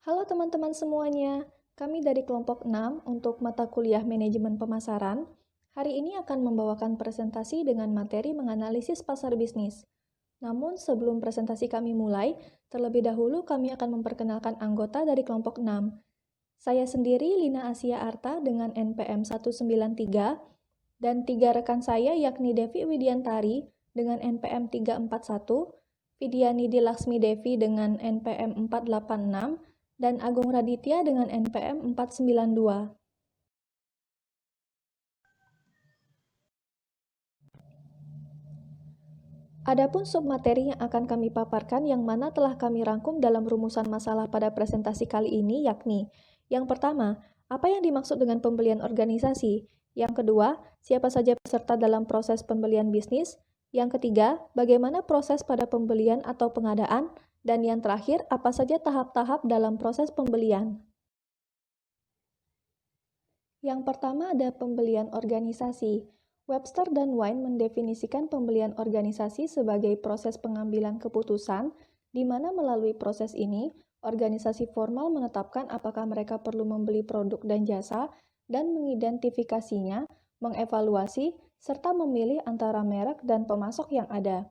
Halo teman-teman semuanya, kami dari kelompok 6 untuk mata kuliah Manajemen Pemasaran. Hari ini akan membawakan presentasi dengan materi menganalisis pasar bisnis. Namun sebelum presentasi kami mulai, terlebih dahulu kami akan memperkenalkan anggota dari kelompok 6. Saya sendiri Lina Asia Arta dengan NPM 193 dan 3 rekan saya yakni Devi Widiantari dengan NPM 341, Vidianidi Laksmi Devi dengan NPM 486, dan Agung Raditya dengan NPM 492. Adapun submateri yang akan kami paparkan yang mana telah kami rangkum dalam rumusan masalah pada presentasi kali ini yakni yang pertama, apa yang dimaksud dengan pembelian organisasi? Yang kedua, siapa saja peserta dalam proses pembelian bisnis? Yang ketiga, bagaimana proses pada pembelian atau pengadaan? Dan yang terakhir, apa saja tahap-tahap dalam proses pembelian? Yang pertama ada pembelian organisasi. Webster dan Wine mendefinisikan pembelian organisasi sebagai proses pengambilan keputusan, di mana melalui proses ini, organisasi formal menetapkan apakah mereka perlu membeli produk dan jasa, dan mengidentifikasinya, mengevaluasi, serta memilih antara merek dan pemasok yang ada.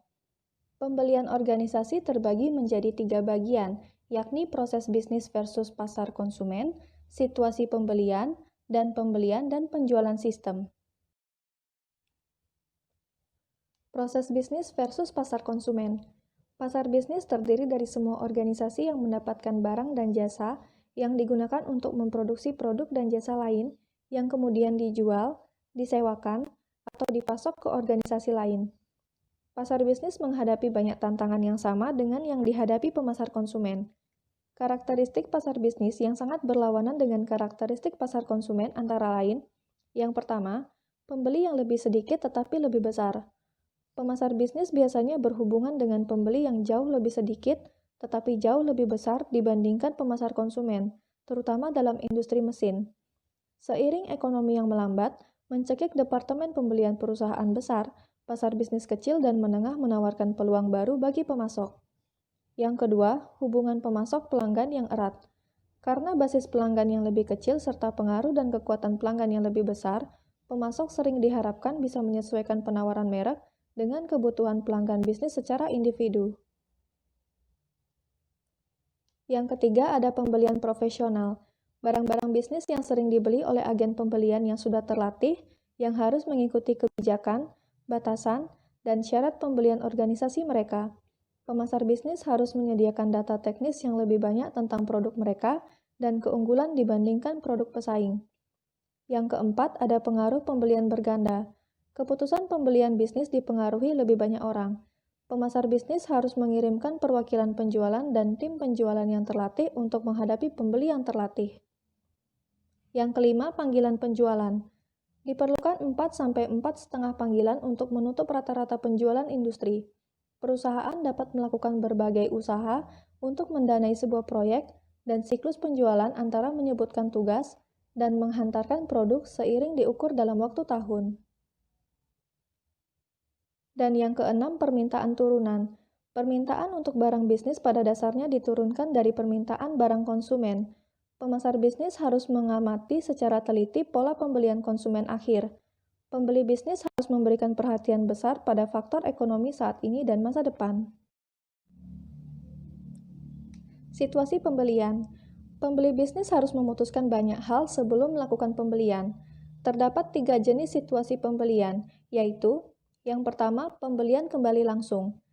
Pembelian organisasi terbagi menjadi 3 bagian, yakni proses bisnis versus pasar konsumen, situasi pembelian, dan pembelian dan penjualan sistem. Proses bisnis versus pasar konsumen. Pasar bisnis terdiri dari semua organisasi yang mendapatkan barang dan jasa yang digunakan untuk memproduksi produk dan jasa lain yang kemudian dijual, disewakan, atau dipasok ke organisasi lain. Pasar bisnis menghadapi banyak tantangan yang sama dengan yang dihadapi pemasar konsumen. Karakteristik pasar bisnis yang sangat berlawanan dengan karakteristik pasar konsumen antara lain, yang pertama, pembeli yang lebih sedikit tetapi lebih besar. Pemasar bisnis biasanya berhubungan dengan pembeli yang jauh lebih sedikit tetapi jauh lebih besar dibandingkan pemasar konsumen, terutama dalam industri mesin. Seiring ekonomi yang melambat, mencekik departemen pembelian perusahaan besar, pasar bisnis kecil dan menengah menawarkan peluang baru bagi pemasok. Yang kedua, hubungan pemasok-pelanggan yang erat. Karena basis pelanggan yang lebih kecil serta pengaruh dan kekuatan pelanggan yang lebih besar, pemasok sering diharapkan bisa menyesuaikan penawaran merek dengan kebutuhan pelanggan bisnis secara individu. Yang ketiga ada pembelian profesional. Barang-barang bisnis yang sering dibeli oleh agen pembelian yang sudah terlatih, yang harus mengikuti kebijakan, batasan, dan syarat pembelian organisasi mereka. Pemasar bisnis harus menyediakan data teknis yang lebih banyak tentang produk mereka dan keunggulan dibandingkan produk pesaing. Yang keempat, ada pengaruh pembelian berganda. Keputusan pembelian bisnis dipengaruhi lebih banyak orang. Pemasar bisnis harus mengirimkan perwakilan penjualan dan tim penjualan yang terlatih untuk menghadapi pembeli yang terlatih. Yang kelima, panggilan penjualan. Diperlukan 4-4,5 panggilan untuk menutup rata-rata penjualan industri. Perusahaan dapat melakukan berbagai usaha untuk mendanai sebuah proyek dan siklus penjualan antara menyebutkan tugas dan menghantarkan produk seiring diukur dalam waktu tahun. Dan yang keenam, permintaan turunan. Permintaan untuk barang bisnis pada dasarnya diturunkan dari permintaan barang konsumen. Pemasar bisnis harus mengamati secara teliti pola pembelian konsumen akhir. Pembeli bisnis harus memberikan perhatian besar pada faktor ekonomi saat ini dan masa depan. Situasi pembelian. Pembeli bisnis harus memutuskan banyak hal sebelum melakukan pembelian. Terdapat 3 jenis situasi pembelian, yaitu yang pertama, pembelian kembali langsung.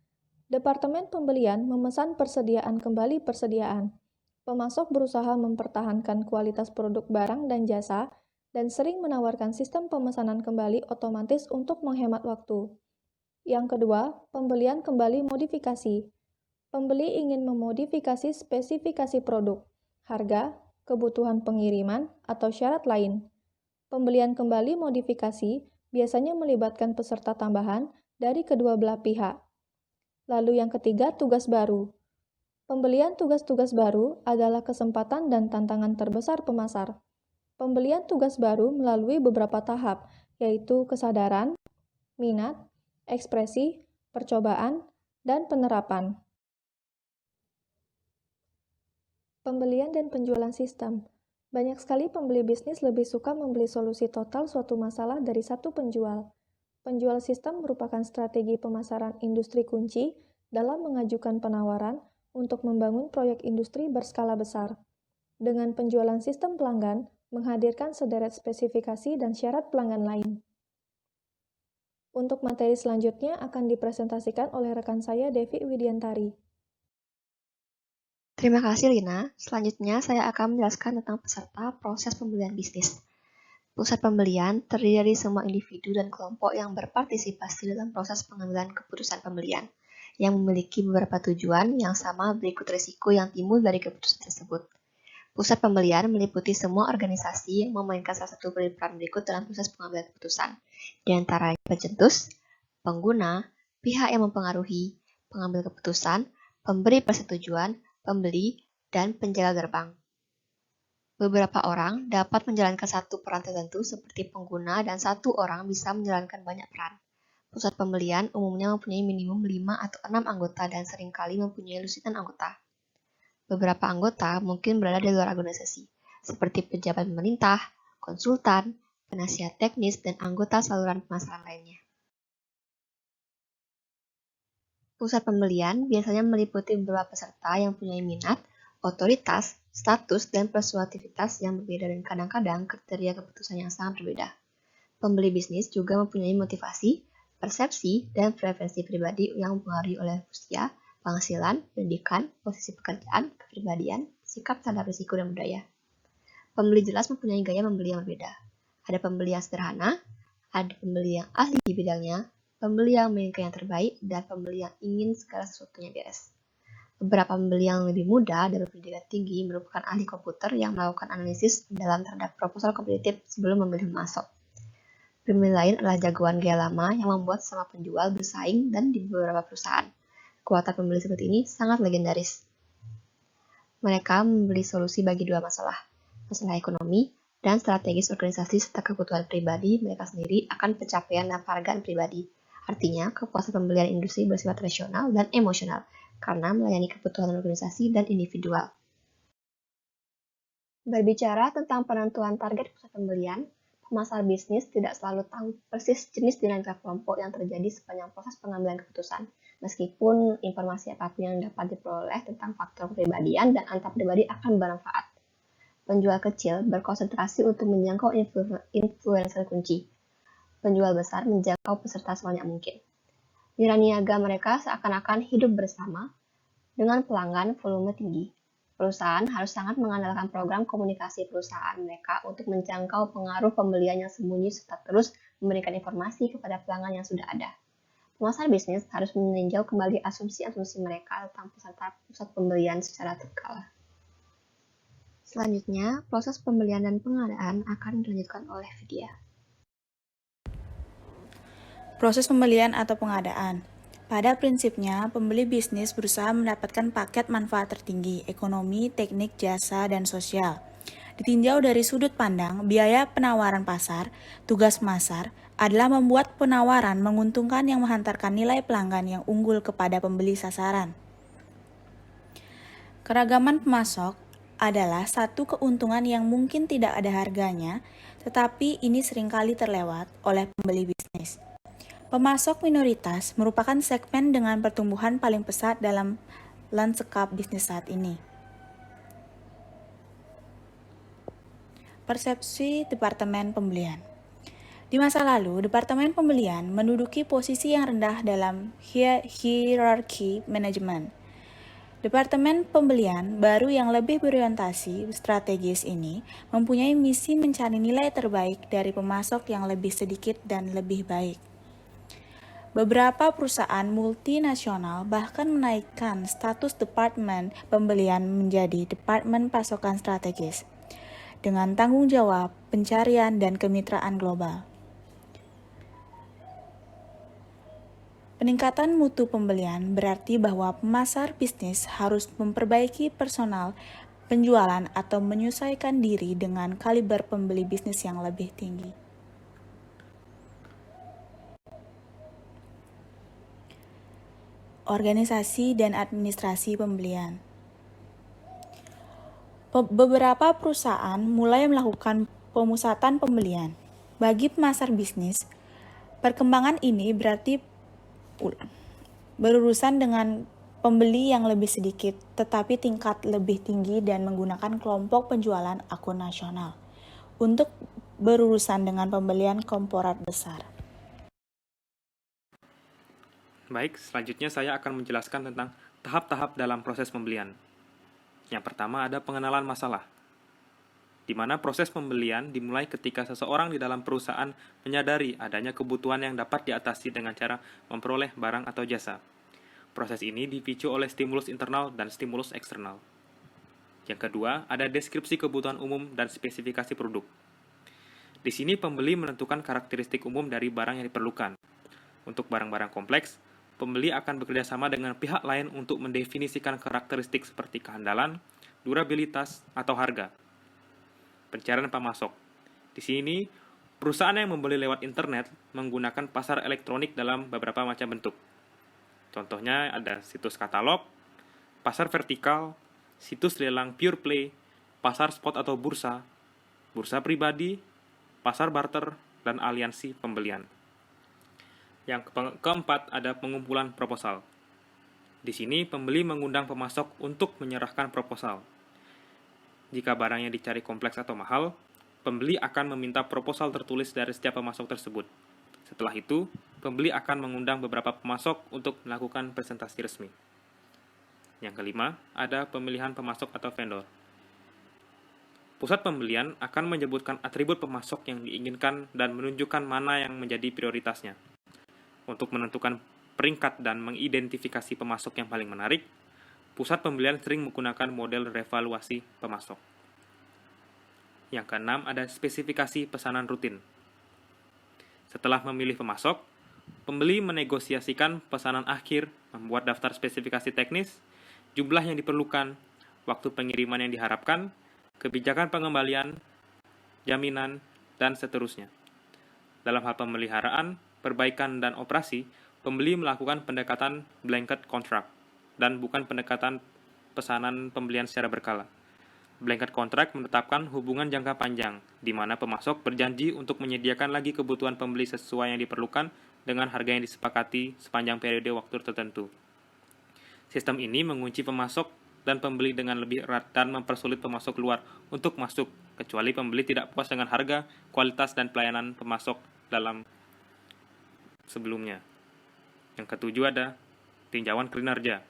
Departemen pembelian memesan persediaan kembali persediaan. Pemasok berusaha mempertahankan kualitas produk barang dan jasa dan sering menawarkan sistem pemesanan kembali otomatis untuk menghemat waktu. Yang kedua, pembelian kembali modifikasi. Pembeli ingin memodifikasi spesifikasi produk, harga, kebutuhan pengiriman, atau syarat lain. Pembelian kembali modifikasi biasanya melibatkan peserta tambahan dari kedua belah pihak. Lalu yang ketiga, tugas baru. Pembelian tugas-tugas baru adalah kesempatan dan tantangan terbesar pemasar. Pembelian tugas baru melalui beberapa tahap, yaitu kesadaran, minat, ekspresi, percobaan, dan penerapan. Pembelian dan penjualan sistem. Banyak sekali pembeli bisnis lebih suka membeli solusi total suatu masalah dari satu penjual. Penjual sistem merupakan strategi pemasaran industri kunci dalam mengajukan penawaran untuk membangun proyek industri berskala besar. Dengan penjualan sistem pelanggan, menghadirkan sederet spesifikasi dan syarat pelanggan lain. Untuk materi selanjutnya akan dipresentasikan oleh rekan saya, Devi Widiantari. Terima kasih, Lina. Selanjutnya, saya akan menjelaskan tentang peserta proses pembelian bisnis. Pusat pembelian terdiri dari semua individu dan kelompok yang berpartisipasi dalam proses pengambilan keputusan pembelian, yang memiliki beberapa tujuan yang sama berikut risiko yang timbul dari keputusan tersebut. Pusat pembelian meliputi semua organisasi yang memainkan salah satu peran berikut dalam proses pengambilan keputusan, di antara pencetus, pengguna, pihak yang mempengaruhi, pengambil keputusan, pemberi persetujuan, pembeli, dan penjaga gerbang. Beberapa orang dapat menjalankan satu peran tertentu seperti pengguna dan satu orang bisa menjalankan banyak peran. Pusat pembelian umumnya mempunyai minimum 5 atau 6 anggota dan seringkali mempunyai lusinan anggota. Beberapa anggota mungkin berada di luar organisasi, seperti pejabat pemerintah, konsultan, penasihat teknis, dan anggota saluran pemasaran lainnya. Pusat pembelian biasanya meliputi beberapa peserta yang punya minat, otoritas, status, dan persuasivitas yang berbeda dan kadang-kadang kriteria keputusan yang sangat berbeda. Pembeli bisnis juga mempunyai motivasi, persepsi, dan preferensi pribadi yang mempengaruhi oleh usia, penghasilan, pendidikan, posisi pekerjaan, kepribadian, sikap terhadap risiko, dan budaya. Pembeli jelas mempunyai gaya membeli yang berbeda. Ada pembeli yang sederhana, ada pembeli yang ahli di bidangnya, pembeli yang menginginkan yang terbaik, dan pembeli yang ingin segala sesuatunya beres. Beberapa pembeli yang lebih muda dan berpendidikan tinggi merupakan ahli komputer yang melakukan analisis mendalam terhadap proposal kompetitif sebelum memilih masuk. Pembeli lain adalah jagoan gaya lama yang membuat sama penjual bersaing dan di beberapa perusahaan. Kekuatan pembeli seperti ini sangat legendaris. Mereka membeli solusi bagi dua masalah ekonomi dan strategis organisasi serta kebutuhan pribadi mereka sendiri akan pencapaian dan penghargaan pribadi. Artinya, kepuasan pembelian industri bersifat rasional dan emosional karena melayani kebutuhan organisasi dan individual. Berbicara tentang penentuan target pusat pembelian, pemasar bisnis tidak selalu tahu persis jenis dinamika kelompok yang terjadi sepanjang proses pengambilan keputusan, meskipun informasi apapun yang dapat diperoleh tentang faktor kepribadian dan antar pribadi akan bermanfaat. Penjual kecil berkonsentrasi untuk menjangkau influencer kunci. Penjual besar menjangkau peserta sebanyak mungkin. Nilai niaga mereka seakan-akan hidup bersama dengan pelanggan volume tinggi. Perusahaan harus sangat mengandalkan program komunikasi perusahaan mereka untuk menjangkau pengaruh pembelian yang sembunyi serta terus memberikan informasi kepada pelanggan yang sudah ada. Pemasar bisnis harus meninjau kembali asumsi-asumsi mereka tentang peserta pusat pembelian secara berkala. Selanjutnya, proses pembelian dan pengadaan akan dilanjutkan oleh Vidya. Proses pembelian atau pengadaan. Pada prinsipnya, pembeli bisnis berusaha mendapatkan paket manfaat tertinggi, ekonomi, teknik, jasa, dan sosial. Ditinjau dari sudut pandang biaya penawaran pasar, tugas pemasar adalah membuat penawaran menguntungkan yang menghantarkan nilai pelanggan yang unggul kepada pembeli sasaran. Keragaman pemasok adalah satu keuntungan yang mungkin tidak ada harganya, tetapi ini seringkali terlewat oleh pembeli bisnis. Pemasok minoritas merupakan segmen dengan pertumbuhan paling pesat dalam lanskap bisnis saat ini. Persepsi Departemen Pembelian. Di masa lalu, Departemen Pembelian menduduki posisi yang rendah dalam hierarki manajemen. Departemen Pembelian baru yang lebih berorientasi strategis ini mempunyai misi mencari nilai terbaik dari pemasok yang lebih sedikit dan lebih baik. Beberapa perusahaan multinasional bahkan menaikkan status Departemen Pembelian menjadi Departemen Pasokan Strategis dengan tanggung jawab pencarian dan kemitraan global. Peningkatan mutu pembelian berarti bahwa pemasar bisnis harus memperbaiki personal penjualan atau menyesuaikan diri dengan kaliber pembeli bisnis yang lebih tinggi. Organisasi dan administrasi pembelian. Beberapa perusahaan mulai melakukan pemusatan pembelian. Bagi pemasar bisnis, perkembangan ini berarti berurusan dengan pembeli yang lebih sedikit, tetapi tingkat lebih tinggi dan menggunakan kelompok penjualan akun nasional untuk berurusan dengan pembelian korporat besar. Baik, selanjutnya saya akan menjelaskan tentang tahap-tahap dalam proses pembelian. Yang pertama ada pengenalan masalah, di mana proses pembelian dimulai ketika seseorang di dalam perusahaan menyadari adanya kebutuhan yang dapat diatasi dengan cara memperoleh barang atau jasa. Proses ini dipicu oleh stimulus internal dan stimulus eksternal. Yang kedua, ada deskripsi kebutuhan umum dan spesifikasi produk. Di sini pembeli menentukan karakteristik umum dari barang yang diperlukan. Untuk barang-barang kompleks, pembeli akan bekerja sama dengan pihak lain untuk mendefinisikan karakteristik seperti kehandalan, durabilitas, atau harga. Pencarian pemasok. Di sini, perusahaan yang membeli lewat internet menggunakan pasar elektronik dalam beberapa macam bentuk. Contohnya ada situs katalog, pasar vertikal, situs lelang pure play, pasar spot atau bursa, bursa pribadi, pasar barter, dan aliansi pembelian. Yang keempat ada pengumpulan proposal. Di sini pembeli mengundang pemasok untuk menyerahkan proposal. Jika barang yang dicari kompleks atau mahal, pembeli akan meminta proposal tertulis dari setiap pemasok tersebut. Setelah itu, pembeli akan mengundang beberapa pemasok untuk melakukan presentasi resmi. Yang kelima, ada pemilihan pemasok atau vendor. Pusat pembelian akan menyebutkan atribut pemasok yang diinginkan dan menunjukkan mana yang menjadi prioritasnya. Untuk menentukan peringkat dan mengidentifikasi pemasok yang paling menarik, pusat pembelian sering menggunakan model revaluasi pemasok. Yang keenam, ada spesifikasi pesanan rutin. Setelah memilih pemasok, pembeli menegosiasikan pesanan akhir, membuat daftar spesifikasi teknis, jumlah yang diperlukan, waktu pengiriman yang diharapkan, kebijakan pengembalian, jaminan, dan seterusnya. Dalam hal pemeliharaan, perbaikan, dan operasi, pembeli melakukan pendekatan blanket contract dan bukan pendekatan pesanan pembelian secara berkala. Blanket contract menetapkan hubungan jangka panjang, di mana pemasok berjanji untuk menyediakan lagi kebutuhan pembeli sesuai yang diperlukan dengan harga yang disepakati sepanjang periode waktu tertentu. Sistem ini mengunci pemasok dan pembeli dengan lebih erat dan mempersulit pemasok luar untuk masuk, kecuali pembeli tidak puas dengan harga, kualitas, dan pelayanan pemasok dalam sebelumnya. Yang ketujuh ada tinjauan kinerja.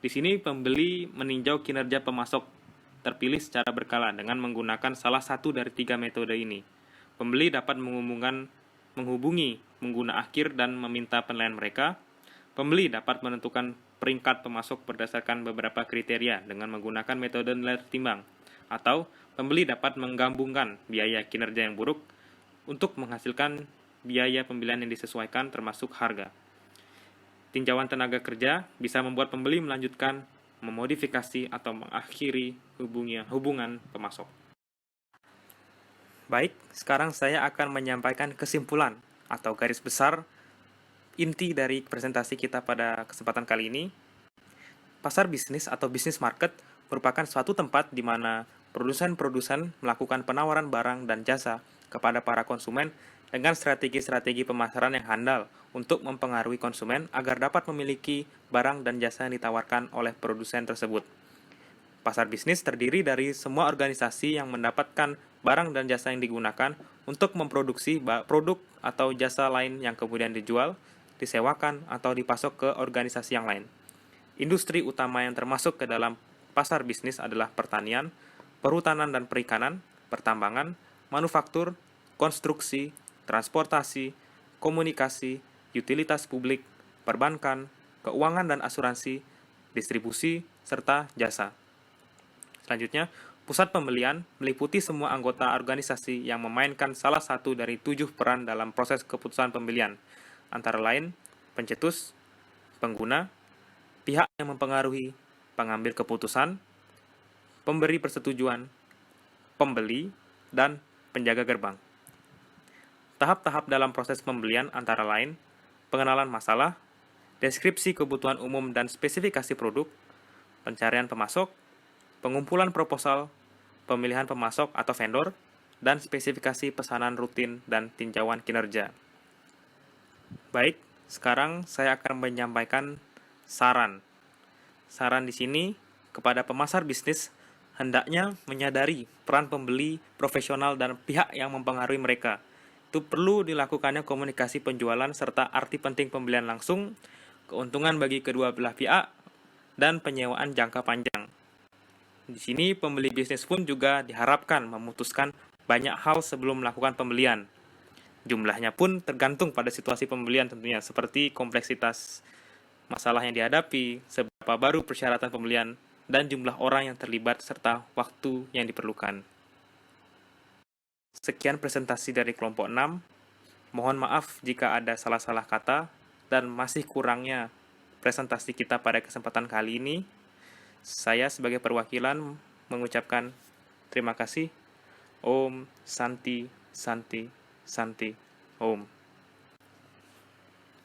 Di sini pembeli meninjau kinerja pemasok terpilih secara berkala dengan menggunakan salah satu dari 3 metode ini. Pembeli dapat menghubungi pengguna akhir dan meminta penilaian mereka. Pembeli dapat menentukan peringkat pemasok berdasarkan beberapa kriteria dengan menggunakan metode nilai timbang. Atau pembeli dapat menggabungkan biaya kinerja yang buruk untuk menghasilkan biaya pembelian yang disesuaikan termasuk harga. Tinjauan tenaga kerja bisa membuat pembeli melanjutkan, memodifikasi, atau mengakhiri hubungan pemasok. Baik, sekarang saya akan menyampaikan kesimpulan atau garis besar inti dari presentasi kita pada kesempatan kali ini. Pasar bisnis atau business market merupakan suatu tempat di mana produsen-produsen melakukan penawaran barang dan jasa kepada para konsumen dengan strategi-strategi pemasaran yang handal untuk mempengaruhi konsumen agar dapat memiliki barang dan jasa yang ditawarkan oleh produsen tersebut. Pasar bisnis terdiri dari semua organisasi yang mendapatkan barang dan jasa yang digunakan untuk memproduksi produk atau jasa lain yang kemudian dijual, disewakan, atau dipasok ke organisasi yang lain. Industri utama yang termasuk ke dalam pasar bisnis adalah pertanian, perhutanan dan perikanan, pertambangan, manufaktur, konstruksi, transportasi, komunikasi, utilitas publik, perbankan, keuangan dan asuransi, distribusi, serta jasa. Selanjutnya, pusat pembelian meliputi semua anggota organisasi yang memainkan salah satu dari 7 peran dalam proses keputusan pembelian, antara lain pencetus, pengguna, pihak yang mempengaruhi, pengambil keputusan, pemberi persetujuan, pembeli, dan penjaga gerbang. Tahap-tahap dalam proses pembelian antara lain pengenalan masalah, deskripsi kebutuhan umum dan spesifikasi produk, pencarian pemasok, pengumpulan proposal, pemilihan pemasok atau vendor, dan spesifikasi pesanan rutin dan tinjauan kinerja. Baik, sekarang saya akan menyampaikan saran. Saran di sini kepada pemasar bisnis hendaknya menyadari peran pembeli profesional dan pihak yang mempengaruhi mereka. Itu perlu dilakukannya komunikasi penjualan serta arti penting pembelian langsung, keuntungan bagi kedua belah pihak, dan penyewaan jangka panjang. Di sini pembeli bisnis pun juga diharapkan memutuskan banyak hal sebelum melakukan pembelian. Jumlahnya pun tergantung pada situasi pembelian tentunya, seperti kompleksitas masalah yang dihadapi, seberapa baru persyaratan pembelian, dan jumlah orang yang terlibat serta waktu yang diperlukan. Sekian presentasi dari kelompok 6. Mohon maaf jika ada salah-salah kata dan masih kurangnya presentasi kita pada kesempatan kali ini. Saya sebagai perwakilan mengucapkan terima kasih. Om Santi Santi Santi Om.